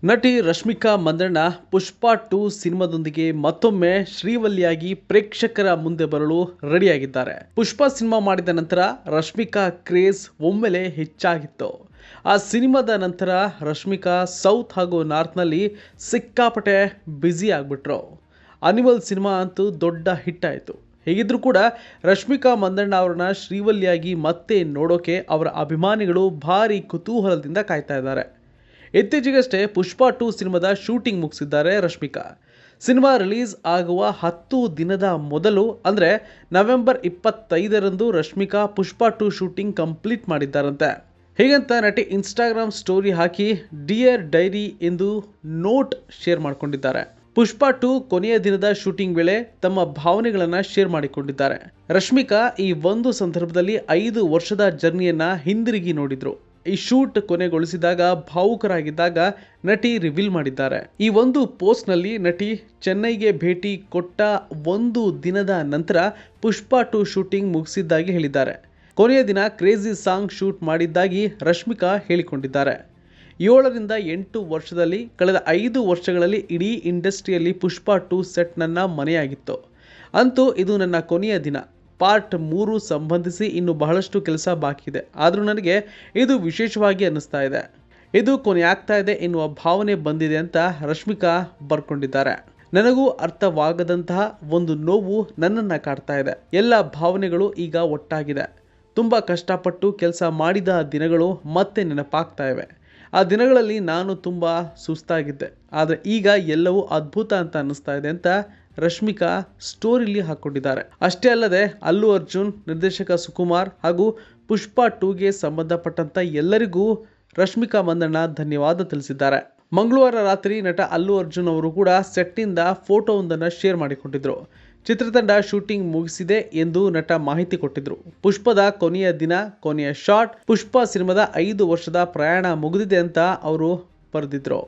ನಟಿ ರಶ್ಮಿಕಾ ಮಂದಣ್ಣ ಪುಷ್ಪಾ 2 ಸಿನಿಮಾದೊಂದಿಗೆ ಮತ್ತೊಮ್ಮೆ ಶ್ರೀವಲ್ಲಿಯಾಗಿ ಪ್ರೇಕ್ಷಕರ ಮುಂದೆ ಬರಲು ರೆಡಿಯಾಗಿದ್ದಾರೆ. ಪುಷ್ಪಾ ಸಿನಿಮಾ ಮಾಡಿದ ನಂತರ ರಶ್ಮಿಕಾ ಕ್ರೇಜ್ ಒಮ್ಮೆಲೆ ಹೆಚ್ಚಾಗಿತ್ತು. ಆ ಸಿನಿಮಾದ ನಂತರ ರಶ್ಮಿಕಾ ಸೌತ್ ಹಾಗೂ ನಾರ್ತ್ನಲ್ಲಿ ಸಿಕ್ಕಾಪಟ್ಟೆ ಬ್ಯುಸಿ ಆಗಿಬಿಟ್ರು. ಅನಿಮಲ್ ಸಿನಿಮಾ ಅಂತೂ ದೊಡ್ಡ ಹಿಟ್ ಆಯಿತು. ಹೇಗಿದ್ರೂ ಕೂಡ ರಶ್ಮಿಕಾ ಮಂದಣ್ಣ ಅವರನ್ನ ಶ್ರೀವಲ್ಲಿಯಾಗಿ ಮತ್ತೆ ನೋಡೋಕೆ ಅವರ ಅಭಿಮಾನಿಗಳು ಭಾರಿ ಕುತೂಹಲದಿಂದ ಕಾಯ್ತಾ ಇದ್ದಾರೆ. ಇತ್ತೀಚೆಗಷ್ಟೇ ಪುಷ್ಪಾ 2 ಸಿನಿಮಾದ ಶೂಟಿಂಗ್ ಮುಗಿಸಿದ್ದಾರೆ ರಶ್ಮಿಕಾ. ಸಿನಿಮಾ ರಿಲೀಸ್ ಆಗುವ 10 ದಿನದ ಮೊದಲು ಅಂದರೆ ನವೆಂಬರ್ 25ರಂದು ರಶ್ಮಿಕಾ ಪುಷ್ಪಾ 2 ಶೂಟಿಂಗ್ ಕಂಪ್ಲೀಟ್ ಮಾಡಿದ್ದಾರಂತೆ. ಹೀಗಂತ ನಟಿ ಇನ್ಸ್ಟಾಗ್ರಾಮ್ ಸ್ಟೋರಿ ಹಾಕಿ ಡಿಯರ್ ಡೈರಿ ಎಂದು ನೋಟ್ ಶೇರ್ ಮಾಡಿಕೊಂಡಿದ್ದಾರೆ. ಪುಷ್ಪಾ 2 ಕೊನೆಯ ದಿನದ ಶೂಟಿಂಗ್ ವೇಳೆ ತಮ್ಮ ಭಾವನೆಗಳನ್ನು ಶೇರ್ ಮಾಡಿಕೊಂಡಿದ್ದಾರೆ. ರಶ್ಮಿಕಾ ಈ ಒಂದು ಸಂದರ್ಭದಲ್ಲಿ 5 ವರ್ಷದ ಜರ್ನಿಯನ್ನ ಹಿಂದಿರುಗಿ ನೋಡಿದ್ರು. ಈ ಶೂಟ್ ಕೊನೆಗೊಳಿಸಿದಾಗ ಭಾವುಕರಾಗಿದ್ದಾಗ ನಟಿ ರಿವೀಲ್ ಮಾಡಿದ್ದಾರೆ. ಈ ಒಂದು ಪೋಸ್ಟ್ ನಲ್ಲಿ ನಟಿ ಚೆನ್ನೈಗೆ ಭೇಟಿ ಕೊಟ್ಟ 1 ದಿನದ ನಂತರ ಪುಷ್ಪಾ 2 ಶೂಟಿಂಗ್ ಮುಗಿಸಿದ್ದಾಗಿ ಹೇಳಿದ್ದಾರೆ. ಕೊನೆಯ ದಿನ ಕ್ರೇಜಿ ಸಾಂಗ್ ಶೂಟ್ ಮಾಡಿದ್ದಾಗಿ ರಶ್ಮಿಕಾ ಹೇಳಿಕೊಂಡಿದ್ದಾರೆ. 7ರಿಂದ 8 ವರ್ಷದಲ್ಲಿ ಕಳೆದ 5 ವರ್ಷಗಳಲ್ಲಿ ಇಡೀ ಇಂಡಸ್ಟ್ರಿಯಲ್ಲಿ ಪುಷ್ಪಾ 2 ಸೆಟ್ ನನ್ನ ಮನೆಯಾಗಿತ್ತು. ಅಂತೂ ಇದು ನನ್ನ ಕೊನೆಯ ದಿನ. ಪಾರ್ಟ್ 3 ಸಂಬಂಧಿಸಿ ಇನ್ನು ಬಹಳಷ್ಟು ಕೆಲಸ ಬಾಕಿ ಇದೆ. ಆದರೂ ನನಗೆ ಇದು ವಿಶೇಷವಾಗಿ ಅನ್ನಿಸ್ತಾ ಇದೆ. ಇದು ಕೊನೆಯಾಗ್ತಾ ಇದೆ ಎನ್ನುವ ಭಾವನೆ ಬಂದಿದೆ ಅಂತ ರಶ್ಮಿಕಾ ಬರ್ಕೊಂಡಿದ್ದಾರೆ. ನನಗೂ ಅರ್ಥವಾಗದಂತಹ ಒಂದು ನೋವು ನನ್ನನ್ನು ಕಾಡ್ತಾ ಇದೆ. ಎಲ್ಲ ಭಾವನೆಗಳು ಈಗ ಒಟ್ಟಾಗಿದೆ. ತುಂಬ ಕಷ್ಟಪಟ್ಟು ಕೆಲಸ ಮಾಡಿದ ದಿನಗಳು ಮತ್ತೆ ನೆನಪಾಗ್ತಾ ಇವೆ. ಆ ದಿನಗಳಲ್ಲಿ ನಾನು ತುಂಬ ಸುಸ್ತಾಗಿದ್ದೆ. ಆದರೆ ಈಗ ಎಲ್ಲವೂ ಅದ್ಭುತ ಅಂತ ಅನ್ನಿಸ್ತಾ ಇದೆ ಅಂತ ರಶ್ಮಿಕಾ ಸ್ಟೋರಿಲಿ ಹಾಕೊಂಡಿದ್ದಾರೆ. ಅಷ್ಟೇ ಅಲ್ಲದೆ ಅಲ್ಲು ಅರ್ಜುನ್, ನಿರ್ದೇಶಕ ಸುಕುಮಾರ್ ಹಾಗೂ ಪುಷ್ಪಾ 2ಗೆ ಸಂಬಂಧಪಟ್ಟಂತ ಎಲ್ಲರಿಗೂ ರಶ್ಮಿಕಾ ಮಂದಣ್ಣ ಧನ್ಯವಾದ ತಿಳಿಸಿದ್ದಾರೆ. ಮಂಗಳವಾರ ರಾತ್ರಿ ನಟ ಅಲ್ಲು ಅರ್ಜುನ್ ಅವರು ಕೂಡ ಸೆಟ್ನಿಂದ ಫೋಟೋವೊಂದನ್ನು ಶೇರ್ ಮಾಡಿಕೊಂಡಿದ್ರು. ಚಿತ್ರತಂಡ ಶೂಟಿಂಗ್ ಮುಗಿಸಿದೆ ಎಂದು ನಟ ಮಾಹಿತಿ ಕೊಟ್ಟಿದ್ರು. ಪುಷ್ಪದ ಕೊನೆಯ ದಿನ, ಕೊನೆಯ ಶಾಟ್, ಪುಷ್ಪಾ ಸಿನಿಮಾದ 5 ವರ್ಷದ ಪ್ರಯಾಣ ಮುಗಿದಿದೆ ಅಂತ ಅವರು ಬರೆದಿದ್ರು.